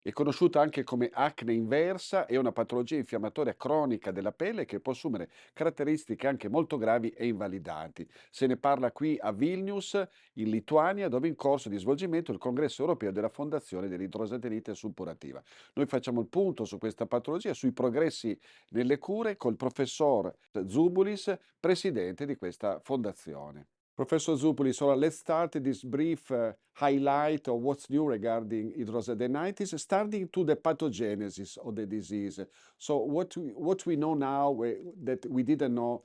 È conosciuta anche come acne inversa, è una patologia infiammatoria cronica della pelle che può assumere caratteristiche anche molto gravi e invalidanti. Se ne parla qui a Vilnius, in Lituania, dove è in corso di svolgimento il Congresso europeo della Fondazione dell'idrosadenite suppurativa. Noi facciamo il punto su questa patologia, sui progressi nelle cure col professor Zouboulis, presidente di questa fondazione. Professor Zouboulis, so let's start this brief highlight of what's new regarding hidrosadenitis, starting to the pathogenesis of the disease. So what we know now that we didn't know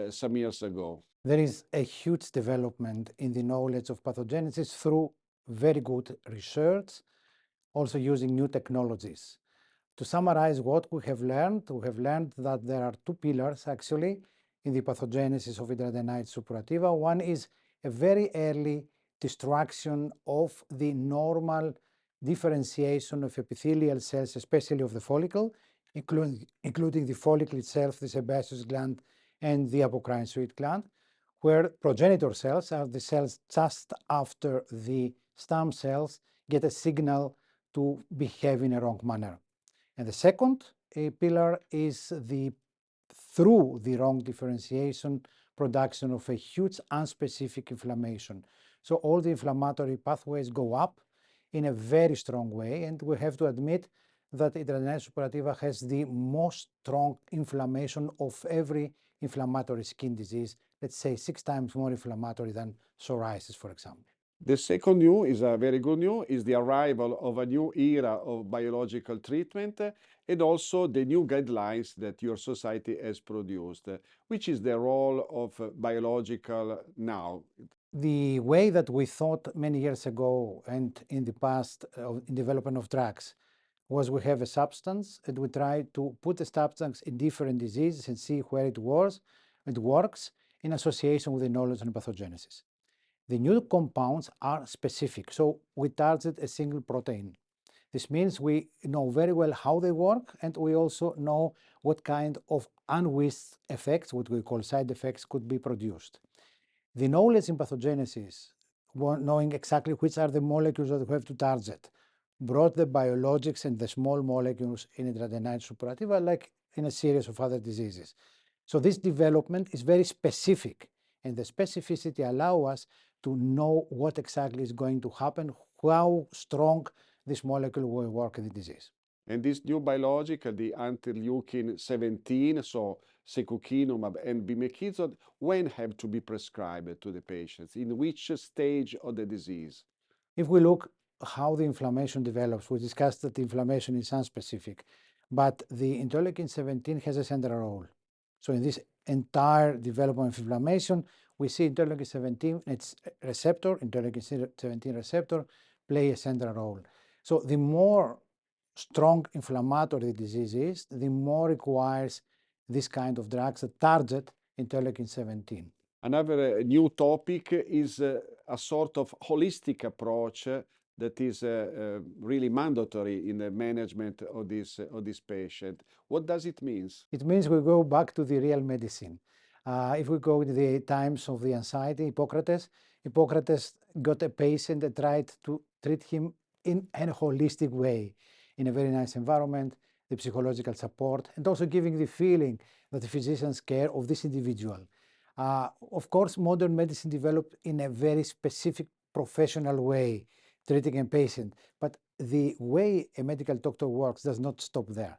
some years ago. There is a huge development in the knowledge of pathogenesis through very good research, also using new technologies. To summarize what we have learned that there are two pillars actually in the pathogenesis of hidradenitis suppurativa. One is a very early destruction of the normal differentiation of epithelial cells, especially of the follicle, including the follicle itself, the sebaceous gland, and the apocrine sweat gland, where progenitor cells are the cells just after the stem cells get a signal to behave in a wrong manner. And the second pillar is through the wrong differentiation, production of a huge unspecific inflammation. So all the inflammatory pathways go up in a very strong way, and we have to admit that hidradenitis suppurativa has the most strong inflammation of every inflammatory skin disease, let's say 6 times more inflammatory than psoriasis, for example. The second news is a very good news, is the arrival of a new era of biological treatment and also the new guidelines that your society has produced. Which is the role of biological now? The way that we thought many years ago and in the past in development of drugs was we have a substance and we try to put the substance in different diseases and see where it works in association with the knowledge on pathogenesis. The new compounds are specific, so we target a single protein. This means we know very well how they work, and we also know what kind of unwished effects, what we call side effects, could be produced. The knowledge in pathogenesis, knowing exactly which are the molecules that we have to target, brought the biologics and the small molecules in hidradenitis suppurativa like in a series of other diseases. So this development is very specific, and the specificity allows us to know what exactly is going to happen, how strong this molecule will work in the disease. And this new biologic, the interleukin 17, so secukinumab and bimekizumab, when have to be prescribed to the patients? In which stage of the disease? If we look how the inflammation develops, we discussed that the inflammation is unspecific, but the interleukin 17 has a central role. So in this entire development of inflammation, we see interleukin 17, its receptor, interleukin 17 receptor, play a central role. So the more strong inflammatory the disease is, the more requires this kind of drugs that target interleukin 17. Another new topic is a sort of holistic approach that is really mandatory in the management of this patient. What does it mean? It means we go back to the real medicine. If we go to the times of the anxiety, Hippocrates got a patient and tried to treat him in a holistic way, in a very nice environment, the psychological support, and also giving the feeling that the physicians care of this individual. Of course, modern medicine developed in a very specific professional way, treating a patient, but the way a medical doctor works does not stop there.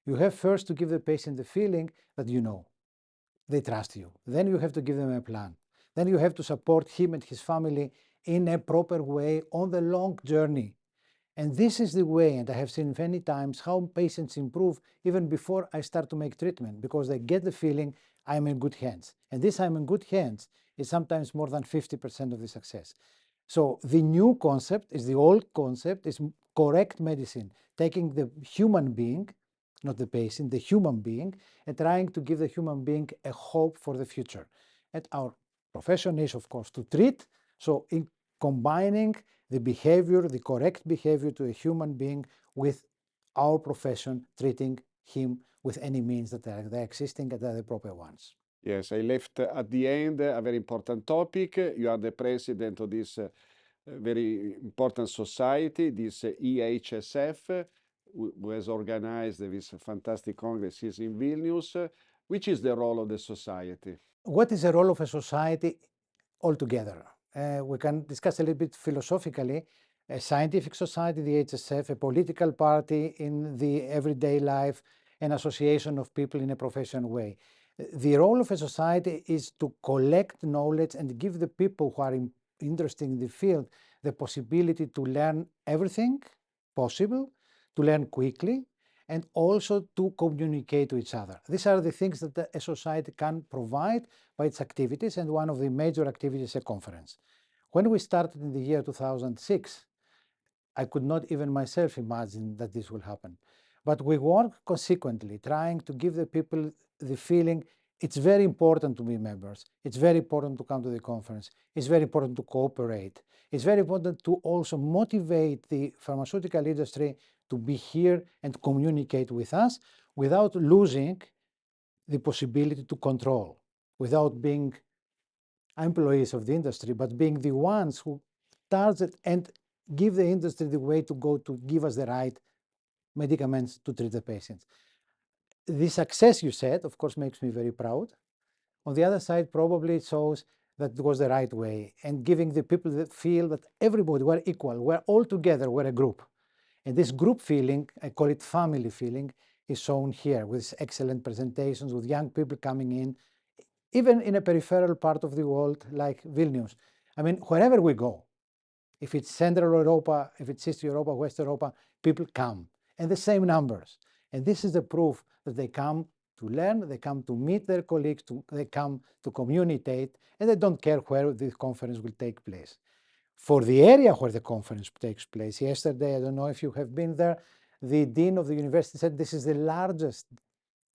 You have first to give the patient the feeling that you know, they trust you. Then you have to give them a plan. Then you have to support him and his family in a proper way on the long journey. And this is the way, and I have seen many times how patients improve even before I start to make treatment, because they get the feeling I'm in good hands. And this I'm in good hands is sometimes more than 50% of the success. So the new concept is the old concept, is correct medicine, taking the human being, not the patient, the human being, and trying to give the human being a hope for the future. And our profession is, of course, to treat. So in combining the behavior, the correct behavior to a human being with our profession, treating him with any means that are existing and are the proper ones. Yes, I left at the end a very important topic. You are the president of this very important society, this EHSF. who has organized this fantastic congress is in Vilnius. Which is the role of the society? What is the role of a society altogether? We can discuss a little bit philosophically. A scientific society, the EHSF, a political party in the everyday life, an association of people in a professional way. The role of a society is to collect knowledge and give the people who are interested in the field the possibility to learn everything possible, to learn quickly, and also to communicate to each other. These are the things that a society can provide by its activities, and one of the major activities is a conference. When we started in the year 2006, I could not even myself imagine that this will happen. But we work consequently, trying to give the people the feeling it's very important to be members. It's very important to come to the conference. It's very important to cooperate. It's very important to also motivate the pharmaceutical industry to be here and communicate with us without losing the possibility to control, without being employees of the industry, but being the ones who target and give the industry the way to go to give us the right medicaments to treat the patients. The success, you said, of course, makes me very proud. On the other side, probably it shows that it was the right way, and giving the people that feel that everybody, we're equal, we're all together, we're a group. And this group feeling, I call it family feeling, is shown here with excellent presentations, with young people coming in, even in a peripheral part of the world like Vilnius. I mean, wherever we go, if it's Central Europa, if it's East Europa, West Europa, people come, and the same numbers. And this is the proof that they come to learn, they come to meet their colleagues, they come to communicate, and they don't care where the conference will take place. For the area where the conference takes place, yesterday, I don't know if you have been there, the dean of the university said this is the largest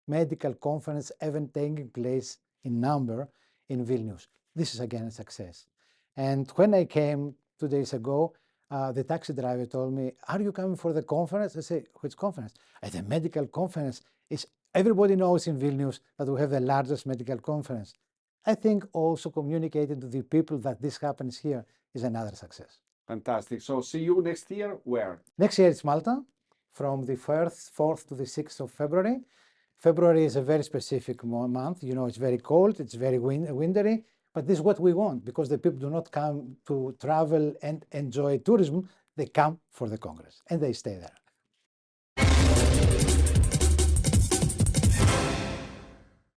medical conference ever taking place in number in Vilnius. This is again a success. And when I came 2 days ago, the taxi driver told me, "Are you coming for the conference?" I say, "Which conference?" "At the medical conference. Everybody knows in Vilnius that we have the largest medical conference." I think also communicating to the people that this happens here is another success. Fantastic. So see you next year. Where? Next year it's Malta, from the 4th to the 6th of February. February is a very specific month. You know, it's very cold, it's very wintry, but this is what we want, because the people do not come to travel and enjoy tourism, they come for the Congress, and they stay there.